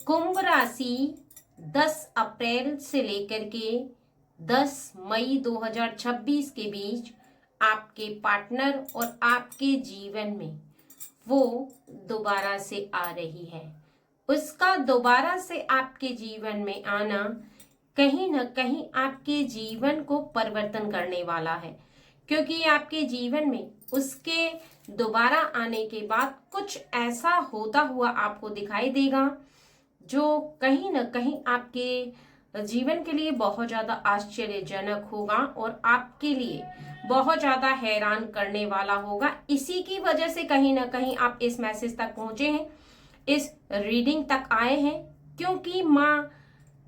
कुंभ राशि 10 अप्रैल से लेकर के 10 मई 2026 के बीच आपके पार्टनर और आपके जीवन में वो दोबारा से आ रही है। उसका दोबारा से आपके जीवन में आना कहीं ना कहीं आपके जीवन को परिवर्तन करने वाला है, क्योंकि आपके जीवन में उसके दोबारा आने के बाद कुछ ऐसा होता हुआ आपको दिखाई देगा जो कहीं ना कहीं आपके जीवन के लिए बहुत ज्यादा आश्चर्यजनक होगा और आपके लिए बहुत ज्यादा हैरान करने वाला होगा। इसी की वजह से कहीं ना कहीं आप इस मैसेज तक पहुंचे हैं, इस रीडिंग तक आए हैं, क्योंकि माँ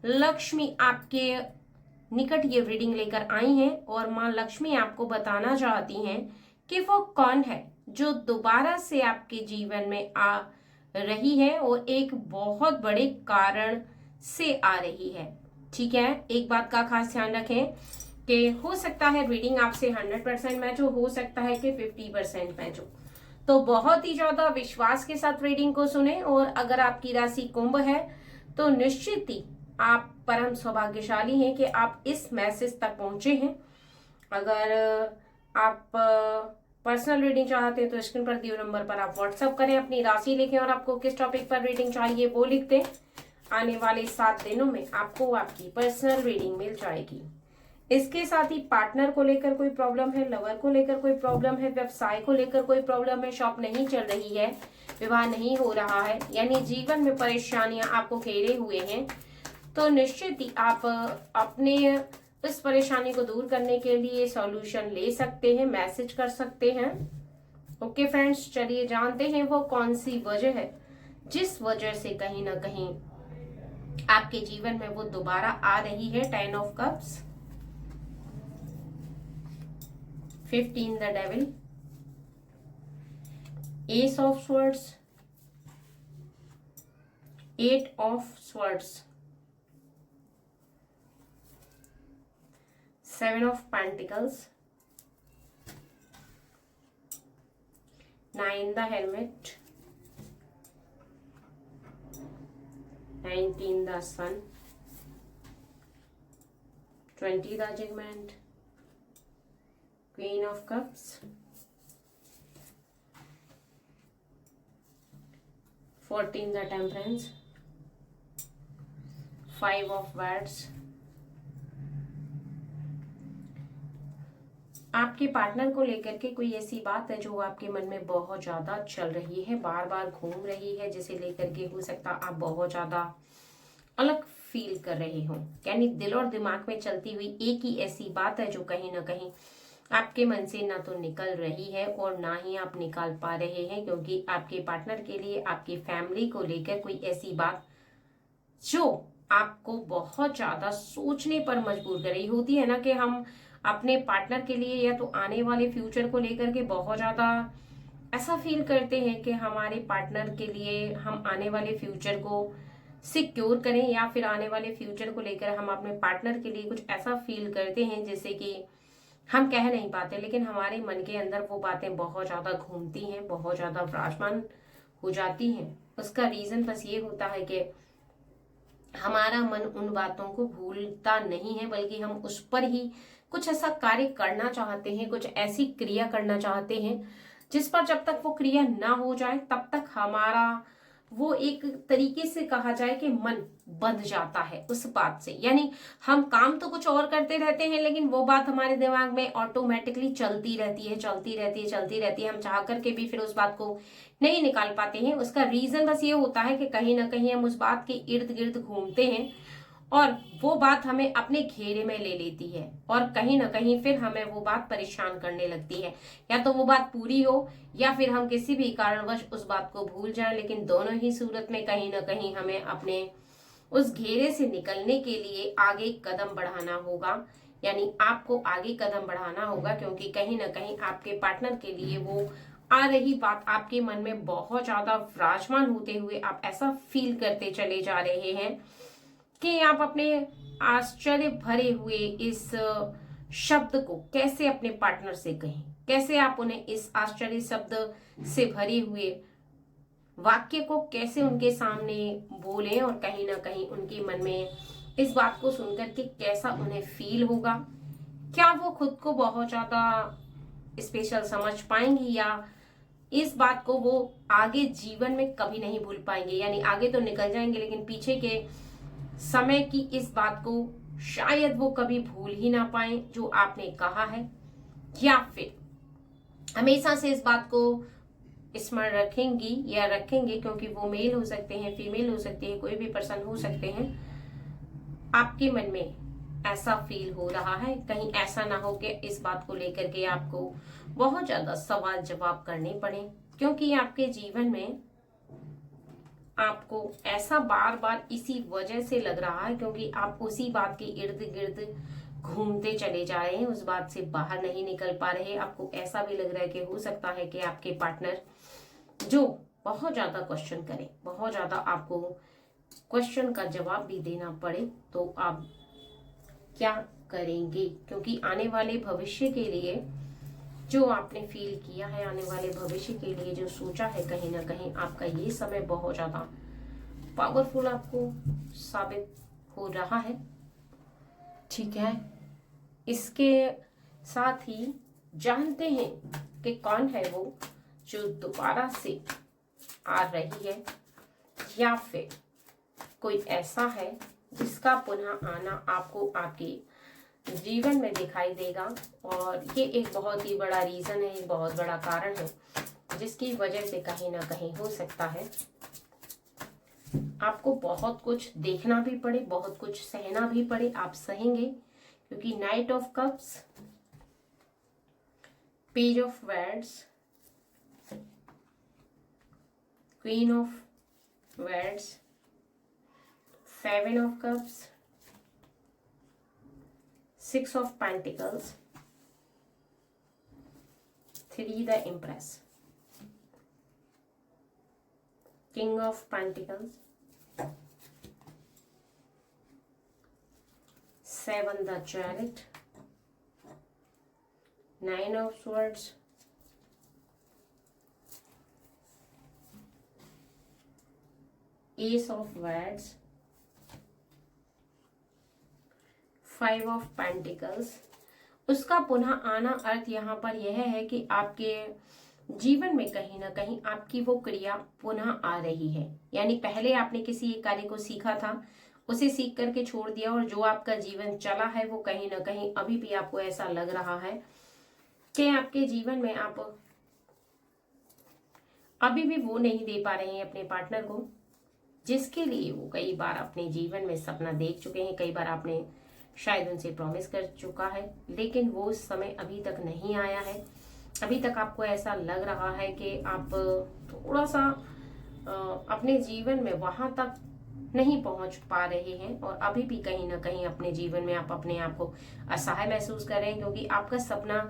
लक्ष्मी आपके निकट ये रीडिंग लेकर आई हैं और माँ लक्ष्मी आपको बताना चाहती हैं कि वो कौन है जो दोबारा से आपके जीवन में आ रही है और एक बहुत बड़े कारण से आ रही है। ठीक है, एक बात का खास ध्यान रखें कि हो सकता है रीडिंग आपसे 100% मैच हो सकता है कि 50% मैच हो, तो बहुत ही ज्यादा विश्वास के साथ रीडिंग को सुने। और अगर आपकी राशि कुंभ है तो निश्चित ही आप परम सौभाग्यशाली हैं कि आप इस मैसेज तक पहुंचे हैं। अगर आप पर्सनल रीडिंग चाहते हैं तो स्क्रीन पर दिए नंबर पर आप व्हाट्सएप करें, अपनी राशि लिखें और आपको किस टॉपिक पर रीडिंग चाहिए वो लिख दें। आने वाले 7 दिनों में आपको आपकी पर्सनल रीडिंग मिल जाएगी। इसके साथ ही पार्टनर को लेकर कोई प्रॉब्लम है, लवर को लेकर कोई प्रॉब्लम है, व्यवसाय को लेकर कोई प्रॉब्लम है, शॉप नहीं चल रही है, विवाह नहीं हो रहा है, यानी जीवन में परेशानियां आपको घेरे हुए हैं, तो निश्चित ही आप अपने इस परेशानी को दूर करने के लिए सॉल्यूशन ले सकते हैं, मैसेज कर सकते हैं। ओके फ्रेंड्स, चलिए जानते हैं वो कौन सी वजह है जिस वजह से कहीं ना कहीं आपके जीवन में वो दोबारा आ रही है। 10 of cups, 15 the devil, S of swords, 8 of swords, 7 of Pentacles, 9 the Hermit, 19 the Sun, 20 the Judgment, Queen of Cups, 14 the Temperance, 5 of Wands। आपके पार्टनर को लेकर के कोई ऐसी बात है जो आपके मन में बहुत ज्यादा चल रही है, बार बार घूम रही है, जिसे लेकर के हो सकता आप बहुत ज्यादा अलग फील कर रहे हो। यानी दिल और दिमाग में चलती हुई एक ही ऐसी बात है जो कहीं ना कहीं आपके मन से ना तो निकल रही है और ना ही आप निकाल पा रहे हैं, क्योंकि आपके पार्टनर के लिए आपकी फैमिली को लेकर कोई ऐसी बात जो आपको बहुत ज्यादा सोचने पर मजबूर कर रही होती है ना, कि हम अपने पार्टनर के लिए या तो आने वाले फ्यूचर को लेकर के बहुत ज्यादा ऐसा फील करते हैं कि हमारे पार्टनर के लिए हम आने वाले फ्यूचर को सिक्योर करें, या फिर आने वाले फ्यूचर को लेकर हम अपने पार्टनर के लिए कुछ ऐसा फील करते हैं जैसे कि हम कह नहीं पाते, लेकिन हमारे मन के अंदर वो बातें बहुत ज्यादा घूमती हैं, बहुत ज्यादा विराजमान हो जाती हैं। उसका रीजन बस ये होता है कि हमारा मन उन बातों को भूलता नहीं है, बल्कि हम उस पर ही कुछ ऐसा कार्य करना चाहते हैं, कुछ ऐसी क्रिया करना चाहते हैं जिस पर जब तक वो क्रिया ना हो जाए तब तक हमारा वो एक तरीके से कहा जाए कि मन बंध जाता है उस बात से। यानी हम काम तो कुछ और करते रहते हैं, लेकिन वो बात हमारे दिमाग में ऑटोमेटिकली चलती रहती है, चलती रहती है, चलती रहती है। हम चाह करके भी फिर उस बात को नहीं निकाल पाते हैं। उसका रीजन बस ये होता है कि कहीं ना कहीं हम उस बात के इर्द गिर्द घूमते हैं और वो बात हमें अपने घेरे में ले लेती है, और कहीं ना कहीं फिर हमें वो बात परेशान करने लगती है। या तो वो बात पूरी हो या फिर हम किसी भी कारणवश उस बात को भूल जाएं, लेकिन दोनों ही सूरत में कहीं ना कहीं हमें अपने उस घेरे से निकलने के लिए आगे कदम बढ़ाना होगा। यानी आपको आगे कदम बढ़ाना होगा, क्योंकि कहीं ना कहीं आपके पार्टनर के लिए वो आ रही बात आपके मन में बहुत ज्यादा विराजमान होते हुए आप ऐसा फील करते चले जा रहे हैं कि आप अपने आश्चर्य भरे हुए इस शब्द को कैसे अपने पार्टनर से कहें, कैसे आप उन्हें इस आश्चर्य शब्द से भरे हुए वाक्य को कैसे उनके सामने बोलें और कहीं ना कहीं उनके मन में इस बात को सुनकर के कैसा उन्हें फील होगा। क्या वो खुद को बहुत ज्यादा स्पेशल समझ पाएंगी या इस बात को वो आगे जीवन में कभी नहीं भूल पाएंगे, यानी आगे तो निकल जाएंगे लेकिन पीछे के समय की इस बात को शायद वो कभी भूल ही ना पाए जो आपने कहा है, या फिर हमेशा से इस बात को स्मरण रखेंगी या रखेंगे, क्योंकि वो मेल हो सकते हैं, फीमेल हो सकती है, कोई भी पर्सन हो सकते हैं। आपके मन में ऐसा फील हो रहा है, कहीं ऐसा ना हो कि इस बात को लेकर के आपको बहुत ज्यादा सवाल जवाब करने पड़े, क्योंकि आपके जीवन में आपको ऐसा बार बार इसी वजह से लग रहा है क्योंकि आप उसी बात के इर्द गिर्द घूमते चले जा रहे हैं, उस बात से बाहर नहीं निकल पा रहे। आपको ऐसा भी लग रहा है कि हो सकता है कि आपके पार्टनर जो बहुत ज्यादा क्वेश्चन करे, बहुत ज्यादा आपको क्वेश्चन का जवाब भी देना पड़े, तो आप क्या करेंगे? क्योंकि आने वाले भविष्य के लिए जो आपने फील किया है, आने वाले भविष्य के लिए जो सोचा है, कहीं ना कहीं आपका ये समय बहुत ज्यादा पावरफुल आपको साबित हो रहा है। ठीक है, इसके साथ ही जानते हैं कि कौन है वो जो दोबारा से आ रही है, या फिर कोई ऐसा है जिसका पुनः आना आपको आपके जीवन में दिखाई देगा। और ये एक बहुत ही बड़ा रीजन है, एक बहुत बड़ा कारण है जिसकी वजह से कहीं ना कहीं हो सकता है आपको बहुत कुछ देखना भी पड़े, बहुत कुछ सहना भी पड़े। आप सहेंगे क्योंकि night of cups, page of wands, queen of wands, seven of cups, six of pentacles, three the impress, king of pentacles, seven the chariot, nine of swords, ace of wands, five of pentacles. उसका पुनः आना अर्थ यहाँ पर यह है कि आपके जीवन में कहीं ना कहीं आपकी वो क्रिया पुनः आ रही है, यानी पहले आपने किसी एक कार्य को सीखा था, उसे सीख करके छोड़ दिया, और जो आपका जीवन चला है वो कहीं ना कहीं अभी भी आपको ऐसा लग रहा है कि आपके जीवन में आप अभी भी वो नहीं दे पा रहे हैं अपने पार्टनर को जिसके लिए वो कई बार अपने जीवन में सपना देख चुके हैं, कई बार आपने शायद उनसे प्रॉमिस कर चुका है, लेकिन वो समय अभी तक नहीं आया है। अभी तक आपको ऐसा लग रहा है कि आप थोड़ा सा अपने जीवन में वहां तक नहीं पहुंच पा रहे हैं, और अभी भी कहीं ना कहीं अपने जीवन में आप अपने आप को असहाय महसूस कर रहे हैं, क्योंकि आपका सपना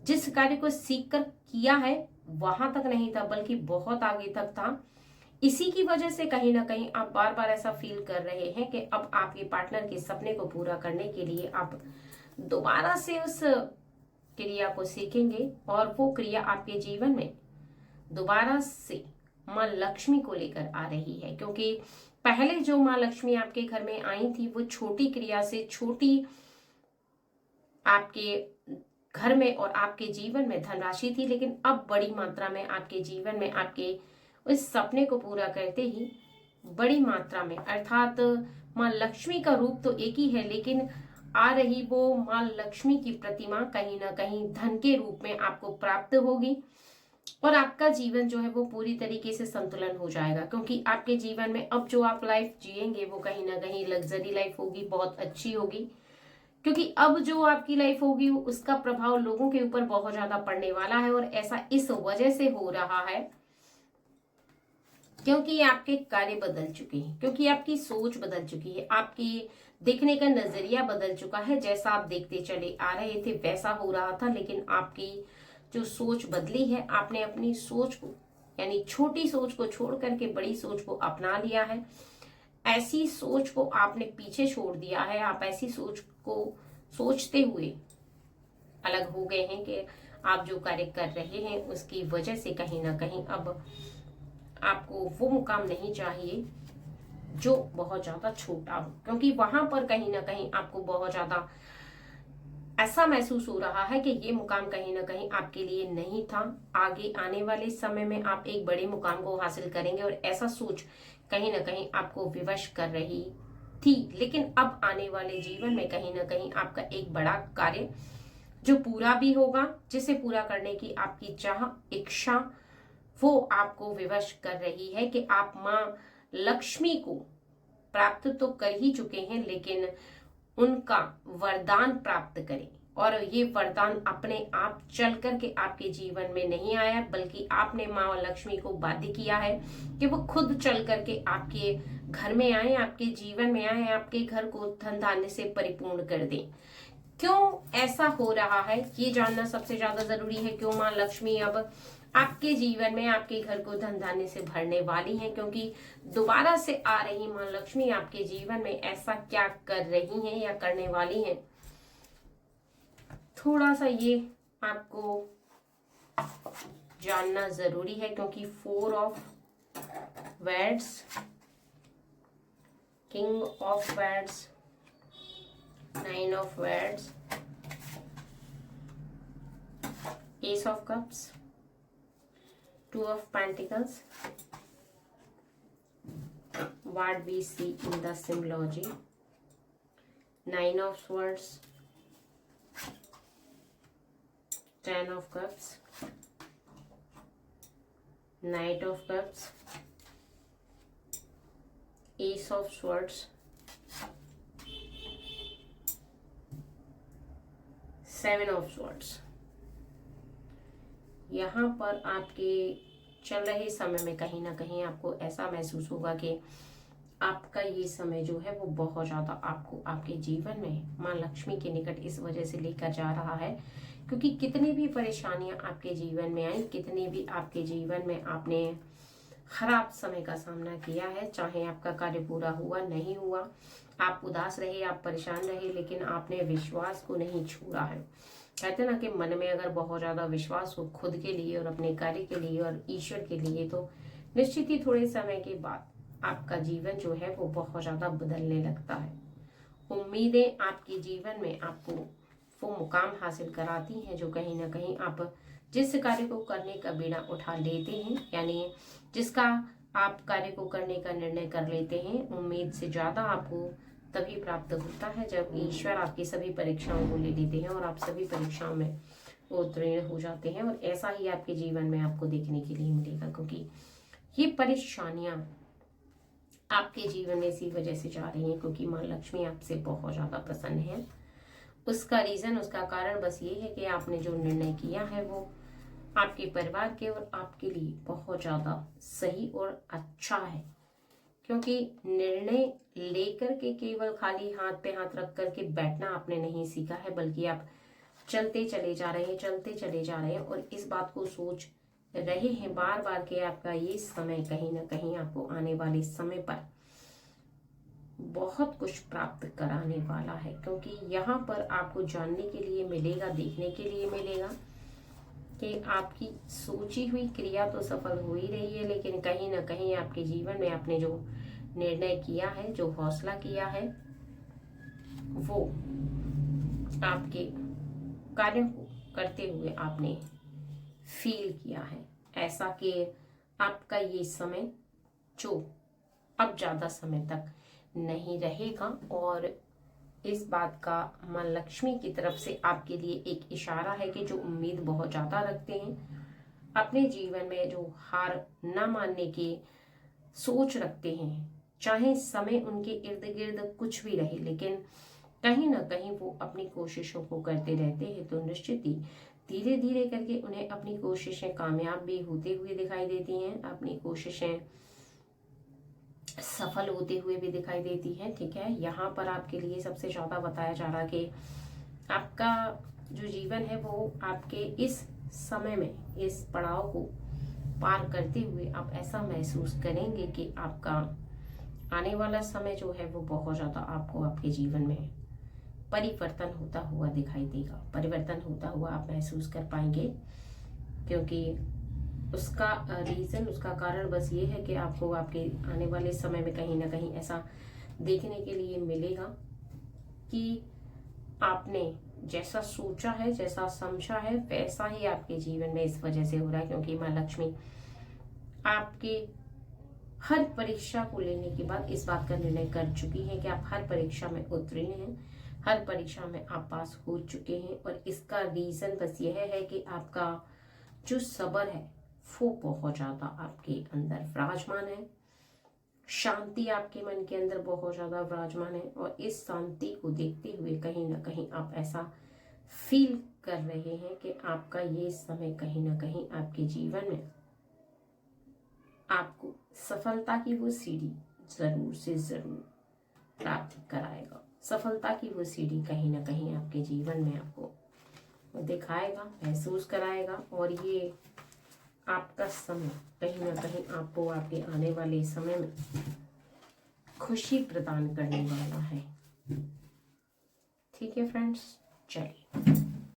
जिस कार्य को सीख कर किया है वहां तक नहीं था बल्कि बहुत आगे तक था। इसी की वजह से कहीं ना कहीं आप बार बार ऐसा फील कर रहे हैं कि अब आपके पार्टनर के सपने को पूरा करने के लिए आप दोबारा से उस क्रिया को सीखेंगे, और वो क्रिया आपके जीवन में दोबारा से माँ लक्ष्मी को लेकर आ रही है। क्योंकि पहले जो माँ लक्ष्मी आपके घर में आई थी वो छोटी क्रिया से, छोटी आपके घर में और आपके जीवन में धनराशि थी, लेकिन अब बड़ी मात्रा में आपके जीवन में आपके उस सपने को पूरा करते ही बड़ी मात्रा में, अर्थात माँ लक्ष्मी का रूप तो एक ही है, लेकिन आ रही वो माँ लक्ष्मी की प्रतिमा कहीं ना कहीं धन के रूप में आपको प्राप्त होगी, और आपका जीवन जो है वो पूरी तरीके से संतुलन हो जाएगा। क्योंकि आपके जीवन में अब जो आप लाइफ जिएंगे वो कहीं ना कहीं लग्जरी लाइफ होगी, बहुत अच्छी होगी, क्योंकि अब जो आपकी लाइफ होगी उसका प्रभाव लोगों के ऊपर बहुत ज्यादा पड़ने वाला है। और ऐसा इस वजह से हो रहा है क्योंकि आपके कार्य बदल चुके हैं, क्योंकि आपकी सोच बदल चुकी है, आपकी देखने का नजरिया बदल चुका है। जैसा आप देखते चले आ रहे थे वैसा हो रहा था, लेकिन आपकी जो सोच बदली है, आपने अपनी सोच को, यानी छोटी सोच को छोड़ करके बड़ी सोच को अपना लिया है। ऐसी सोच को आपने पीछे छोड़ दिया है, आप ऐसी सोच को सोचते हुए अलग हो गए हैं कि आप जो कार्य कर रहे हैं उसकी वजह से कहीं ना कहीं अब आपको वो मुकाम नहीं चाहिए जो बहुत ज्यादा छोटा हो, क्योंकि वहां पर कहीं ना कहीं आपको बहुत ज्यादा ऐसा महसूस हो रहा है कि ये मुकाम कहीं ना कहीं आपके लिए नहीं था। आगे आने वाले समय में आप एक बड़े मुकाम को हासिल करेंगे और ऐसा सोच कहीं ना कहीं आपको विवश कर रही थी। लेकिन अब आने वाले जीवन में कहीं ना कहीं आपका एक बड़ा कार्य जो पूरा भी होगा, जिसे पूरा करने की आपकी चाह, इच्छा, वो आपको विवश कर रही है कि आप माँ लक्ष्मी को प्राप्त तो कर ही चुके हैं, लेकिन उनका वरदान प्राप्त करें। और ये वरदान अपने आप चल करके आपके जीवन में नहीं आया, बल्कि आपने माँ लक्ष्मी को बाध्य किया है कि वो खुद चल करके आपके घर में आए, आपके जीवन में आए, आपके घर को धन धान्य से परिपूर्ण कर दें। क्यों ऐसा हो रहा है ये जानना सबसे ज्यादा जरूरी है। क्यों माँ लक्ष्मी अब आपके जीवन में आपके घर को धन धान्य से भरने वाली हैं, क्योंकि दोबारा से आ रही माँ लक्ष्मी आपके जीवन में ऐसा क्या कर रही हैं या करने वाली हैं, थोड़ा सा ये आपको जानना जरूरी है। क्योंकि 4 of wands, king of wands, 9 of wands, S of cups, 2 of Pentacles. What we see in the symbology, 9 of Swords, 10 of Cups, Knight of Cups, Ace of Swords, 7 of Swords। यहाँ पर आपके चल रहे समय में कहीं ना कहीं आपको ऐसा महसूस होगा कि आपका ये समय जो है वो बहुत ज़्यादा आपको आपके जीवन में माँ लक्ष्मी के निकट इस वजह से लेकर जा रहा है, क्योंकि कितनी भी परेशानियां आपके जीवन में आई, कितने भी आपके जीवन में आपने खराब समय का सामना किया है, चाहे आपका कार्य पूरा हुआ नहीं हुआ, आप उदास रहे, आप परेशान रहे, लेकिन आपने विश्वास को नहीं छोड़ा है। कहते ना कि मन में अगर बहुत ज्यादा विश्वास हो खुद के लिए और अपने कार्य के लिए और ईश्वर के लिए, तो निश्चित ही थोड़े समय के बाद आपका जीवन जो है वो बहुत ज्यादा बदलने लगता है। उम्मीदें आपके जीवन में आपको वो मुकाम हासिल कराती हैं जो कहीं ना कहीं आप जिस कार्य को करने का बीड़ा उठा लेते हैं, यानी जिसका आप कार्य को करने का निर्णय कर लेते हैं, उम्मीद से ज्यादा आपको तभी प्राप्त होता है जब ईश्वर आपकी सभी परीक्षाओं को ले लेते हैं और आप सभी परीक्षाओं में उत्तीर्ण हो जाते हैं। और ऐसा ही आपके जीवन में आपको देखने के लिए मिलेगा, क्योंकि ये परेशानियां आपके जीवन में इसी वजह से जा रही हैं क्योंकि माँ लक्ष्मी आपसे बहुत ज्यादा प्रसन्न है। उसका रीजन, उसका कारण बस ये है कि आपने जो निर्णय किया है वो आपके परिवार के और आपके लिए बहुत ज्यादा सही और अच्छा है, क्योंकि निर्णय लेकर के केवल खाली हाथ पे हाथ रख करके बैठना आपने नहीं सीखा है, बल्कि आप चलते चले जा रहे हैं, चलते चले जा रहे हैं और इस बात को सोच रहे हैं बार बार कि आपका ये समय कहीं ना कहीं आपको आने वाले समय पर बहुत कुछ प्राप्त कराने वाला है। क्योंकि यहाँ पर आपको जानने के लिए मिलेगा, देखने के लिए मिलेगा कि आपकी सोची हुई क्रिया तो सफल हो ही रही है, लेकिन कहीं ना कहीं आपके जीवन में आपने जो निर्णय किया है, जो हौसला किया है, वो आपके कार्यों को करते हुए आपने फील किया है ऐसा कि आपका ये समय जो अब ज्यादा समय तक नहीं रहेगा। और इस बात का माँ लक्ष्मी की तरफ से आपके लिए एक इशारा है कि जो उम्मीद बहुत ज्यादा रखते हैं, अपने जीवन में जो हार न मानने की सोच रखते हैं, चाहे समय उनके इर्द गिर्द कुछ भी रहे, लेकिन कहीं ना कहीं वो अपनी कोशिशों को करते रहते हैं, तो निश्चित ही धीरे धीरे करके उन्हें अपनी कोशिशें कामयाब भी होते हुए दिखाई देती हैं, अपनी कोशिशें सफल होते हुए भी दिखाई देती हैं। ठीक है, यहाँ पर आपके लिए सबसे ज्यादा बताया जा रहा कि आपका जो जीवन है वो आपके इस समय में इस पड़ाव को पार करते हुए आप ऐसा महसूस करेंगे कि आपका आने वाला समय जो है वो बहुत ज्यादा आपको आपके जीवन में परिवर्तन होता हुआ दिखाई देगा, परिवर्तन होता हुआ आप महसूस कर पाएंगे, क्योंकि उसका रीज़न, उसका कारण बस ये है कि आपको आपके आने वाले समय में कहीं ना कहीं ऐसा देखने के लिए मिलेगा कि आपने जैसा सोचा है, जैसा समझा है, वैसा ही आपके जीवन में इस वजह से हो रहा है, क्योंकि माँ लक्ष्मी आपके हर परीक्षा को लेने के बाद इस बात का निर्णय कर चुकी है कि आप हर परीक्षा में उत्तीर्ण हैं, हर परीक्षा में आप पास हो चुके हैं। और इसका रीज़न बस यह है कि आपका जो सब्र है वो बहुत ज़्यादा आपके अंदर विराजमान है, शांति आपके मन के अंदर बहुत ज़्यादा विराजमान है। और इस शांति को देखते हुए कहीं ना कहीं आप ऐसा फील कर रहे हैं कि आपका ये समय कहीं ना कहीं आपके जीवन में आपको सफलता की वो सीढ़ी ज़रूर से ज़रूर प्राप्त कराएगा। सफलता की वो सीढ़ी कहीं ना कहीं आपके जीवन में आपको दिखाएगा, महसूस कराएगा। और ये आपका समय कहीं ना कहीं आपको आपके आने वाले समय में खुशी प्रदान करने वाला है। ठीक है फ्रेंड्स, चलिए